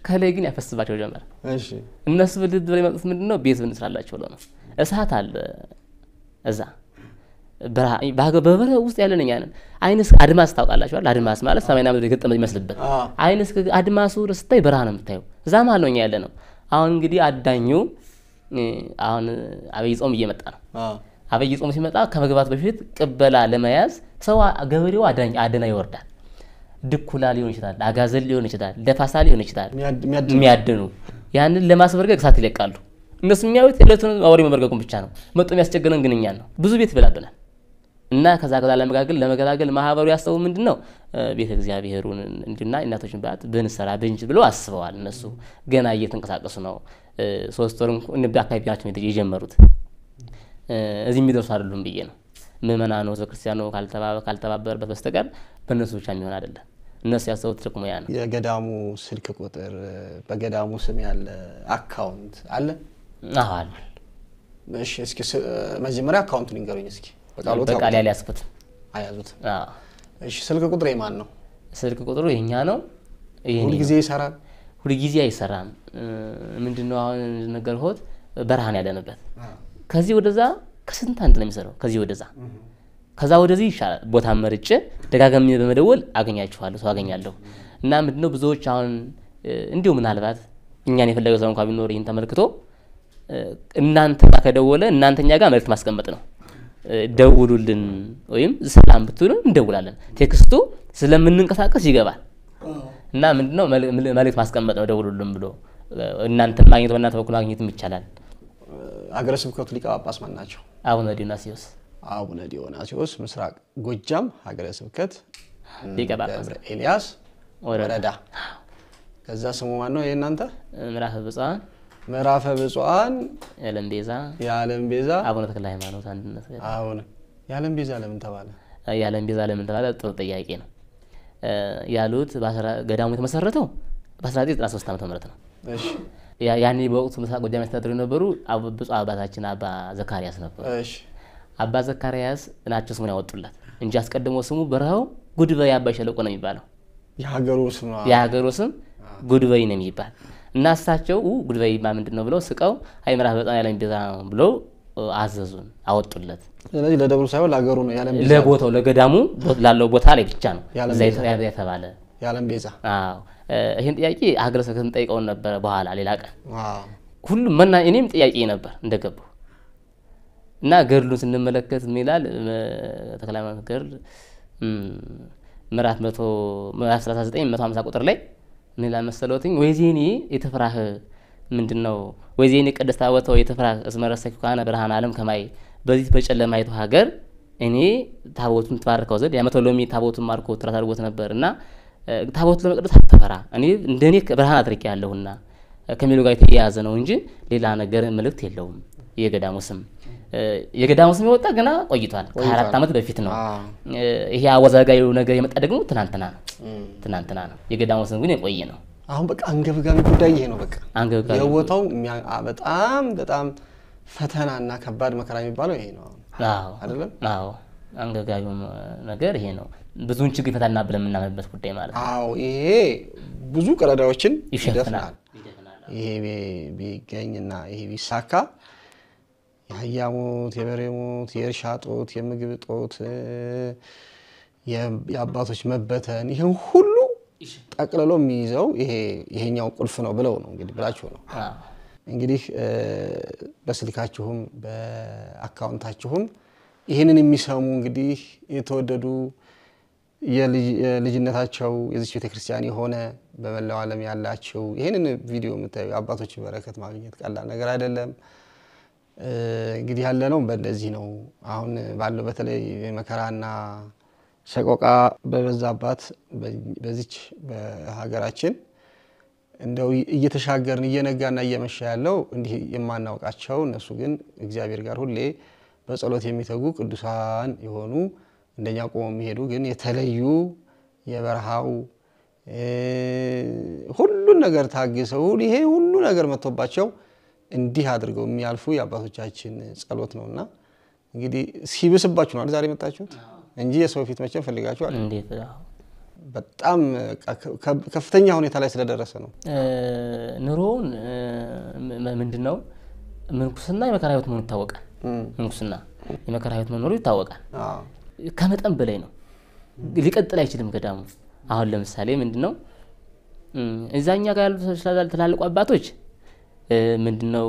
ከላይ ግን ያፈስባቸው ጀመረ። እሺ እነሱ ብልድ ብለው የመጡት ምንድነው ቤት ብንስራላቸው ነው። እሳት አለ እዛ በበረሃ ውስጥ ያለነኛ ነን። አይንስ አድማስ ታውቃላችሁ አይደል? አድማስ ማለት ሰማይና ምድር የገጠመ ይመስልበት አይንስ አድማሱ ስታይ በረሃ ነው የምታየው። እዛ ማለት ነው እኛ ያለ ነው። አሁን እንግዲህ አዳኙ አሁን አብይ ጾም እየመጣ ነው። አብይ ጾም ሲመጣ ከመግባት በፊት ቅበላ ለመያዝ ሰው ገበሬው አደና ይወርዳል። ድኩላ ሊሆን ይችላል፣ አጋዘል ሊሆን ይችላል፣ ደፋሳ ሊሆን ይችላል የሚያድኑ ያንን ለማስበርገግ እሳት ይለቃሉ። እነሱ የሚያዩት እለቱን አውሪ መበርገጉን ብቻ ነው። መጥቶ የሚያስቸግረን ግን እኛን ነው። ብዙ ቤት ይበላብናል እና ከዛ ለመገላገል ማህበሩ ያስተው ምንድነው ቤተ እግዚአብሔሩን እንድና እናቶችን ባት ብንሰራ ብንጅ ብሎ አስበዋል። እነሱ ገና እየተንቀሳቀሱ ነው። 3 ወር እንኳን በአካባቢ ናቸው የጀመሩት። እዚህ የሚደርሱ አይደሉም ብዬ ነው። ምእመናኑ ክርስቲያኑ ካልተባበረበት በስተቀር በእነሱ ብቻ የሚሆን አይደለም። እነሱ ያስተው ጥቅሙ ያ ነው። የገዳሙ ስልክ ቁጥር በገዳሙ ስም ያለ አካውንት አለ? አዎ። እሺ እስኪ መጀመሪያ አካውንቱን ንገሩኝ እስኪ። በቃል ያለ ያስፈት አያዙት። እሺ ስልክ ቁጥሩ የማን ነው? ስልክ ቁጥሩ የኛ ነው። ሁሉ ጊዜ ይሰራል? ሁሉ ጊዜ አይሰራም። ምንድነው አሁን ነገርኩት በረሃን ያለንበት ከዚህ ወደዛ ከስንት አንድ ነው የሚሰራው። ከዛ ወደዚህ ይሻላል ቦታ መርጬ ደጋጋሚ በመደወል አገኛችኋለሁ ሰው አገኛለሁ። እና ምንድነው ብዙዎች አሁን እንዲሁ ምናልባት እኛን የፈለገው ሰው እንኳን ቢኖር ይሄን ተመልክቶ እናንተ ከደወለ እናንተኛ ጋር መልእክት ማስቀመጥ ነው። ደውሉልን ወይም ሰላም ብትሉን እንደውላለን። ቴክስቱ ስለምንንቀሳቀስ ይገባል። እና ምንድነው መልእክት ማስቀመጥ ነው ደውሉልን ብሎ እናንተን ማግኘት በእናንተ በኩል ማግኘትም ይቻላል። አገረ ስብከቱ ሊቀ ጳጳስ ማን ናቸው? አቡነ ዲዮናስዮስ። አቡነ ዲዮናስዮስ ምስራቅ ጎጃም ሀገረ ስብከት ሊቀ ጳጳስ ኤልያስ ወረዳ። ከዛ ስሙ ማን ነው የእናንተ? ምዕራፈ ብፁዓን የዓለም ቤዛ አቡነ ተክለ ሃይማኖት አንድነት። አሁን የዓለም ቤዛ ለምን ተባለ? የዓለም ቤዛ ለምን ተባለ? ጥሩ ጥያቄ ነው። ያሉት ገዳሙ የተመሰረተው በ1993 ዓመተ ምህረት ነው። እሺ ያኔ በወቅቱ ምስራቅ ጎጃም ያስተዳድሩ የነበሩ ብፁዕ አባታችን አባ ዘካርያስ ነበሩ። እሺ አባ ዘካርያስ ናቸው ስሙን ያወጡላት እንጂ አስቀድሞ ስሙ በረሃው ጉድበይ አባይ ሸለቆ ነው የሚባለው። የሀገሩ ስም ጉድበይ ነው የሚባል እና እሳቸው ጉድበይ ምንድነው ብለው ስቀው አይ ምዕራፍ በጣም የዓለም ቤዛ ብለው አዘዙን አወጡለት። ስለዚህ ለደብሩ ሳይሆን ለሀገሩ ነው የዓለም ቤዛ። ለቦታው ለገዳሙ ላለው ቦታ ላይ ብቻ ነው የተባለ የዓለም ቤዛ። አዎ ይሄን ጥያቄ ሀገረ ስብከትን ጠይቀውን ነበር በኋላ ሌላ ቀን። ሁሉም እኔም ጥያቄ ነበር እንደገባው እና ገድሉን ስንመለከት ምን ይላል ተክለ ሃይማኖት ገድል ምዕራፍ 39 150 ቁጥር ላይ ምን ይላል መሰሎትኝ? ወይዜኒ የተፈራህ ምንድነው? ወይዜኒ ቅድስት ታቦተ የተፈራህ እስመረሰኪ ካነ ብርሃን ዓለም ከማይ በዚህ በጨለማይቱ ሀገር እኔ ታቦቱን ተባርከው ዘንድ ያመተሎሚ ታቦቱን ማርኮ ትራት አድርጎት ነበርና ታቦቱ ለመቅደስ አትፈራ እኔ እንደኔ ብርሃን አድርጌ ያለሁና ከሚሉ ጋር የተያያዘ ነው እንጂ ሌላ ነገር መልእክት የለውም። የገዳሙ ስም የወጣ ገና ቆይቷል። ከ4 ዓመት በፊት ነው። ይሄ አወዛጋዩ ነገር የመጣ ደግሞ ትናንትና ነው። የገዳሙ ስም ግን የቆየ ነው። አሁን በቃ አንገብጋቢ ጉዳይ ይሄ ነው። በቃ አንገብጋቢ የወጣው በጣም ፈተናና ከባድ መከራ የሚባለው ይሄ ነው አይደለም? አዎ አንገብጋቢ ነገር ይሄ ነው። ብዙን ችግር ይፈታልና ብለን የምናምንበት ጉዳይ ማለት ነው። አዎ ይሄ ብዙ ቀዳዳዎችን ይደፍናል። ይሄ ቢገኝና ይሄ ቢሳካ የህያሞት የበሬሞት የእርሻ ጦት የምግብ ጦት የአባቶች መበተን ይሄን ሁሉ ጠቅልሎ የሚይዘው ይሄኛው ቁልፍ ነው ብለው ነው እንግዲህ ብላችሁ ነው እንግዲህ በስልካችሁም በአካውንታችሁም ይሄንን የሚሰሙ እንግዲህ የተወደዱ የልጅነታቸው የዚህ ቤተክርስቲያን የሆነ በመላው ዓለም ያላችሁ ይሄንን ቪዲዮ የምታዩ አባቶች በረከት ማግኘት ቀላል ነገር አይደለም። እንግዲህ ያለነው በእንደዚህ ነው። አሁን ባለው በተለይ መከራና ሰቆቃ በበዛባት በዚች በሀገራችን እንደው እየተሻገርን እየነጋና እየመሻ ያለው እንዲህ የማናውቃቸው እነሱ ግን እግዚአብሔር ጋር ሁሌ በጸሎት የሚተጉ ቅዱሳን የሆኑ እንደኛ ቆሞ የሚሄዱ ግን የተለዩ የበረሃው ሁሉ ነገር ታግሰው ይሄ ሁሉ ነገር መጥቶባቸው እንዲህ አድርገው የሚያልፉ የአባቶቻችን ጸሎት ነውና እንግዲህ ሲብስባችሁ ነው ዛሬ መጣችሁት እንጂ የሰው ፊት መቼም ፈልጋችሁ አይደል? እንዴት በጣም ከፍተኛ ሁኔታ ላይ ስለደረሰ ነው። ኑሮውን ምንድነው ምንኩስና የመከራ ህይወት መሆኑ ይታወቃል። ምንኩስና የመከራ ህይወት መኖሩ ይታወቃል። ከመጠን በላይ ነው። ሊቀጥል አይችልም ገዳሙ። አሁን ለምሳሌ ምንድነው እዛኛ ጋር ያሉ ተላልቁ አባቶች ምንድነው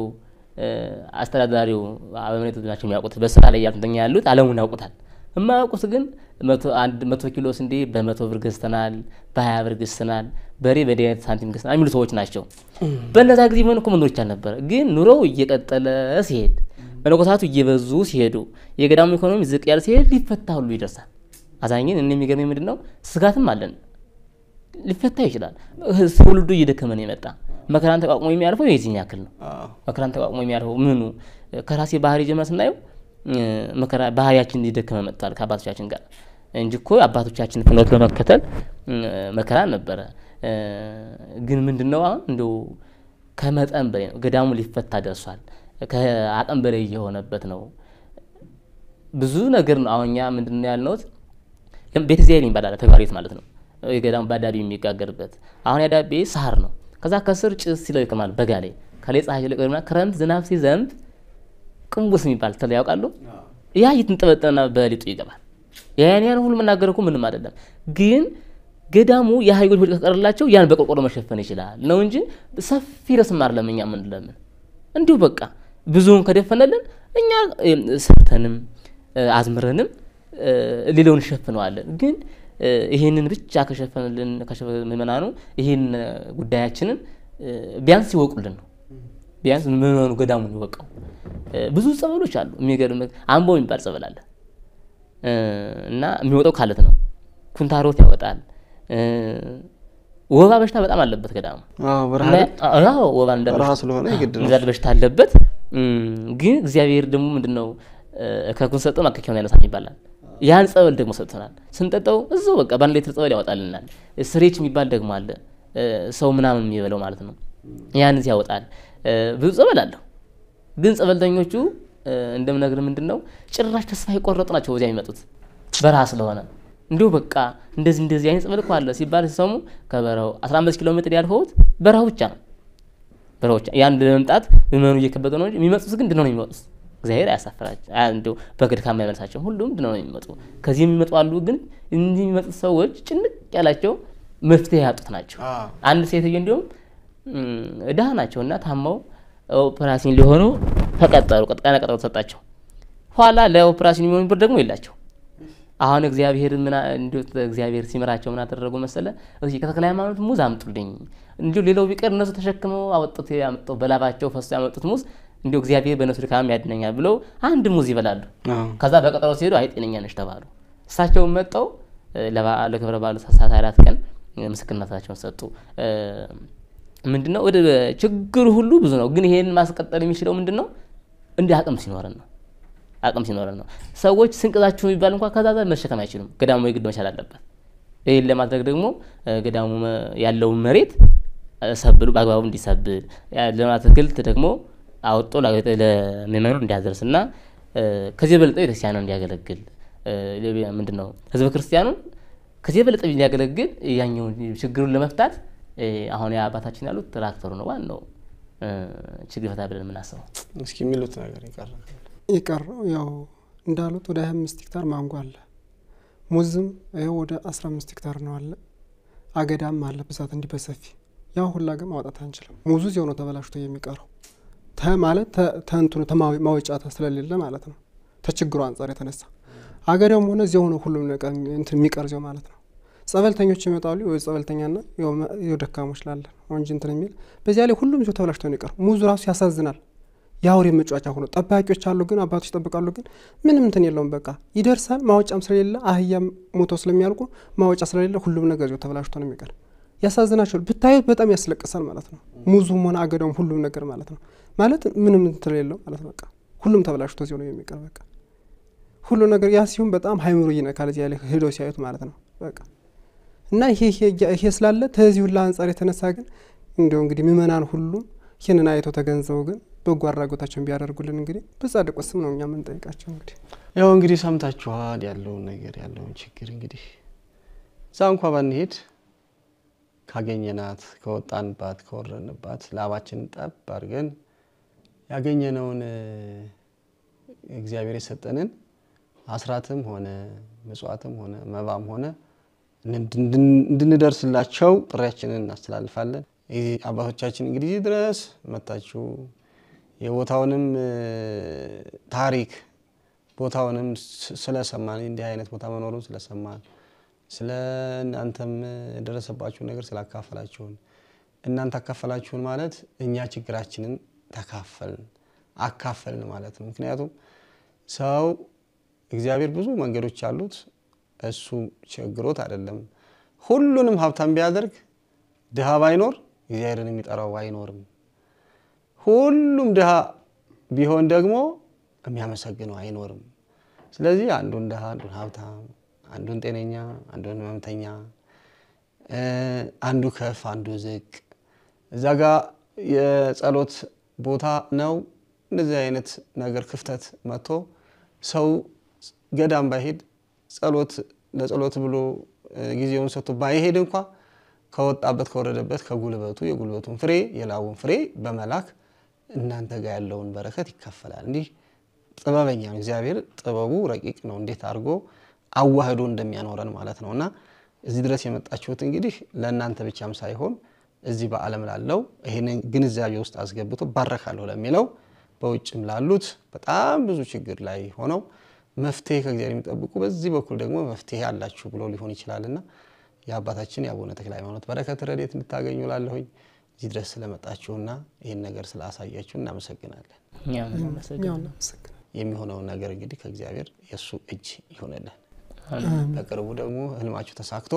አስተዳዳሪው አበምኔቱ ናቸው የሚያውቁት። በስራ ላይ ያሉት ዓለሙን ያውቁታል። የማያውቁት ግን 100 ኪሎ ስንዴ በ100 ብር ገዝተናል፣ በ20 ብር ገዝተናል፣ በሬ በ10 ሳንቲም ገዝተናል የሚሉ ሰዎች ናቸው። በእነዛ ጊዜ ምን እኮ መኖር ይቻል ነበር። ግን ኑሮው እየቀጠለ ሲሄድ መነኮሳቱ እየበዙ ሲሄዱ የገዳሙ ኢኮኖሚ ዝቅ ያለ ሲሄድ ሊፈታ ሁሉ ይደርሳል። አዛኝን እኔ የሚገርመኝ ምንድነው ስጋትም አለን ሊፈታ ይችላል። ሁሉ እየደከመ ነው የመጣ መከራን ተቋቁሞ የሚያልፈው የዚህን ያክል ነው። መከራን ተቋቁሞ የሚያልፈው ምኑ ከራሴ ባህሪ ጀመር ስናየው መከራ ባህሪያችን ሊደከመ መጣል ከአባቶቻችን ጋር እንጂ እኮ አባቶቻችን ፍኖት ለመከተል መከራ ነበረ። ግን ምንድነው አሁን እንደው ከመጠን በላይ ነው። ገዳሙ ሊፈታ ደርሷል። ከአቅም በላይ የሆነበት ነው። ብዙ ነገር ነው። አሁንኛ ምንድነው ያልነው ቤተ ዘይል ይባላል ተጋሪት ማለት ነው። የገዳሙ ባዳቢ የሚጋገርበት አሁን ያዳቤ ሳር ነው። ከዛ ከስር ጭስ ሲለው ይከማል በጋ ላይ ከላይ ፀሐይ ለቀርና ክረምት ዝናብ ሲዘንብ ቅንቡስ የሚባል ተለ ያውቃሉ። ያ ይተንጠበጠና በሊጡ ይገባል። ያን ሁሉ መናገርኩ ምንም አይደለም። ግን ገዳሙ የሃይጎች ወጥ ከቀርላቸው ያን በቆቆሮ መሸፈን ይችላል ነው እንጂ ሰፊ ረስማር ለምኛ ምን ለምን እንዲሁ በቃ ብዙውን ከደፈነልን እኛ ሰርተንም አዝምረንም ሌላውን ሸፍነዋለን። ግን ይሄንን ብቻ ከሸፈነልን ምእመናኑ ይሄን ጉዳያችንን ቢያንስ ይወቁልን ነው። ቢያንስ ምእመናኑ ገዳሙን ይወቀው። ብዙ ጸበሎች አሉ። የሚገርም አምቦ የሚባል ጸበል አለ እና የሚወጣው ካለት ነው። ኩንታሮት ያወጣል። ወባ በሽታ በጣም አለበት ገዳሙ። ወባ እንደራሱ ስለሆነ ይግድ ነው እንደዛ በሽታ አለበት። ግን እግዚአብሔር ደግሞ ምንድነው ከኩንሰጠው ማከኪያውን ያነሳም ይባላል። ያን ጸበል ደግሞ ሰጥተናል። ስንጠጣው እዛው በቃ ባንድ ሊትር ጸበል ያወጣልናል። ስሬች የሚባል ደግሞ አለ ሰው ምናምን የሚበለው ማለት ነው። ያን ያወጣል። ብዙ ጸበል አለ። ግን ጸበልተኞቹ እንደምነግር ምንድነው ጭራሽ ተስፋ ይቆረጡ ናቸው ወዲያ የሚመጡት በራስ ስለሆነ እንዲሁ በቃ እንደዚህ አይነት ጸበል አለ ሲባል ሲሰሙ ከበረው 15 ኪሎ ሜትር ያልፈውት በረሃው ብቻ ነው። በረሃው ብቻ ያን ለመምጣት ምመኑ እየከበደ ነው እንጂ የሚመጡት ግን ድነው ነው የሚመጡት። እግዚአብሔር ያሳፍራቸው እንደው በግድካም ያመልሳቸው ሁሉም ድነው ነው የሚመጡ። ከዚህ የሚመጡ አሉ። ግን እንዲህ የሚመጡት ሰዎች ጭንቅ ያላቸው መፍትሄ ያጡት ናቸው። አንድ ሴትዮ እንዲሁም እዳህ ናቸውና ታማው ኦፕራሲዮን ሊሆኑ ተቀጠሩ። ቀጥቃና ቀጠሮ ተሰጣቸው። ኋላ ለኦፕራሲዮን የሚሆን ብር ደግሞ የላቸው። አሁን እግዚአብሔር ምን እንዴት እግዚአብሔር ሲመራቸው ምን አደረጉ መሰለ እዚህ ከተክለ ሃይማኖት ሙዝ አምጡልኝ እንዴ ሌላው ቢቀር እነሱ ተሸክመው አወጡት ያመጣው በላባቸው ፈሱ ያመጡት ሙዝ እንዴ እግዚአብሔር በእነሱ ድካም ያድነኛል ብለው አንድ ሙዝ ይበላሉ ከዛ በቀጠሮ ሲሄዱ አይ ጤነኛ ነሽ ተባሉ እሳቸው መጣው ለክብረ በዓሉ ሳሳት 4 ቀን ምስክርነታቸውን ሰጡ ምንድነው ወደ ችግሩ ሁሉ ብዙ ነው ግን ይሄን ማስቀጠል የሚችለው ምንድነው እንደ አቅም ሲኖረን ነው ሰዎች ስንቅዛቸው ይባል እንኳን ከዛዛ መሸከም አይችሉም ገዳሙ ይግድ መቻል አለበት ይሄን ለማድረግ ደግሞ ገዳሙ ያለው መሬት ሰብሉ ባግባቡ እንዲሰብል ለማትክልት ደግሞ አውጦ ለሚመኑ እንዲያደርስና ከዚህ በለጠ ቤተክርስቲያኑ እንዲያገለግል ምንድነው ህዝበ ክርስቲያኑን ከዚህ በለጠ እንዲያገለግል ያኛው ችግሩን ለመፍታት አሁን ያባታችን ያሉት ትራክተሩ ነው ዋናው ችግር ፈታ ብለን ምናሰው እስኪ የሚሉት ነገር ይቀርው ያው እንዳሉት ወደ 25 ሄክታር ማንጎ አለ ሙዝም ይሄው ወደ 15 ሄክታር ነው አለ አገዳም አለ በዛት እንዲበሰፊ ያው ሁላ ግን ማውጣት አንችልም ሙዙ እዚያው ነው ተበላሽቶ የሚቀረው ማለት ተንቱን ማውጫ ስለሌለ ማለት ነው ተችግሩ አንፃር የተነሳ አገዳም ሆነ እዚያው ነው ሁሉም ነገር እንትን የሚቀርዘው ማለት ነው ጸበልተኞች ይመጣሉ ወይ ጸበልተኛና የደካሞች ላለ ወንጅ እንትን የሚል በዚያ ላይ ሁሉም እዚያው ተበላሽቶ ነው የሚቀረው ሙዙ ራሱ ያሳዝናል ያውሬ መጫወቻ ሆኖ ጠባቂዎች አሉ ግን አባቶች ይጠብቃሉ ግን ምንም እንትን የለውም በቃ ይደርሳል ማውጫም ስለሌለ አህያም ሞቶ ስለሚያልቁ ማውጫ ስለሌለ ሁሉም ነገር እዚያው ተበላሽቶ ነው የሚቀር ያሳዝናቸው ብታዩት በጣም ያስለቅሳል ማለት ነው ሙዙም ሆነ አገዳውም ሁሉም ነገር ማለት ነው ማለት ምንም እንትን የለው ማለት ነው በቃ ሁሉም ተበላሽቶ እዚያው ነው የሚቀር በቃ ሁሉ ነገር ያ ሲሆን በጣም ሃይምሮ ይነካል እዚያ ላይ ሄዶ ሲያዩት ማለት ነው በቃ እና ይሄ ስላለ ተዚሁ ለአንጻር የተነሳ ግን እንደው እንግዲህ ምእመናን ሁሉ ይሄንን አይቶ ተገንዘው ግን በጎ አድራጎታቸውን ቢያደርጉልን እንግዲህ በጻድቁ ስም ነው እኛ ምን ጠይቃቸው እንግዲህ ያው እንግዲህ ሰምታችኋል ያለው ነገር ያለው ችግር እንግዲህ ዛንኳ ባንሄድ ካገኘናት ከወጣንባት ከወረንባት ላባችን ጠብ አድርገን ያገኘነውን እግዚአብሔር የሰጠንን አስራትም ሆነ ምጽዋትም ሆነ መባም ሆነ እንድንደርስላቸው ጥሪያችንን እናስተላልፋለን አባቶቻችን እንግዲህ ድረስ መጣችሁ የቦታውንም ታሪክ ቦታውንም ስለሰማን እንዲህ አይነት ቦታ መኖሩን ስለሰማን ስለ እናንተም ደረሰባችሁ ነገር ስላካፈላችሁን እናንተ አካፈላችሁን ማለት እኛ ችግራችንን አካፈልን ማለት ነው ምክንያቱም ሰው እግዚአብሔር ብዙ መንገዶች አሉት እሱ ችግሮት አይደለም ሁሉንም ሀብታም ቢያደርግ ድሃ ባይኖር እግዚአብሔርን የሚጠራው አይኖርም ሁሉም ድሃ ቢሆን ደግሞ የሚያመሰግነው አይኖርም ስለዚህ አንዱን ድሃ አንዱን ሀብታም አንዱን ጤነኛ አንዱን ህመምተኛ አንዱ ከፍ አንዱ ዝቅ እዛጋ የጸሎት ቦታ ነው እንደዚህ አይነት ነገር ክፍተት መጥቶ ሰው ገዳም ባይሄድ ለጸሎት ብሎ ጊዜውን ሰጥቶ ባይሄድ እንኳን ከወጣበት ከወረደበት ከጉልበቱ የጉልበቱን ፍሬ የላቡን ፍሬ በመላክ እናንተ ጋር ያለውን በረከት ይከፈላል እንዲህ ጥበበኛ እግዚአብሔር ጥበቡ ረቂቅ ነው እንዴት አድርጎ አዋህዶ እንደሚያኖረን ማለት ነውና እዚህ ድረስ የመጣችሁት እንግዲህ ለእናንተ ብቻም ሳይሆን እዚህ በአለም ላለው ይሄንን ግንዛቤ ውስጥ አስገብቶ ባረካለው ለሚለው በውጭም ላሉት በጣም ብዙ ችግር ላይ ሆነው መፍትሄ ከእግዚአብሔር የሚጠብቁ በዚህ በኩል ደግሞ መፍትሄ አላችሁ ብሎ ሊሆን ይችላልና የአባታችን የአቡነ ተክለ ሃይማኖት በረከት ረድኤት እንድታገኙ ላለሁኝ እዚህ ድረስ ስለመጣችሁና ይሄን ነገር ስላሳያችሁ እናመሰግናለን የሚሆነው ነገር እንግዲህ ከእግዚአብሔር የሱ እጅ ይሆነልን በቅርቡ ደግሞ ህልማችሁ ተሳክቶ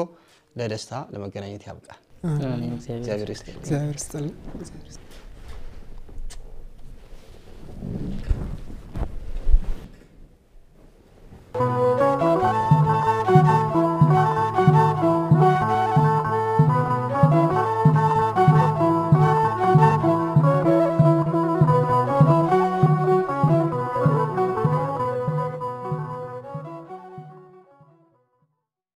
ለደስታ ለመገናኘት ያብቃል እግዚአብሔር ይስጥልን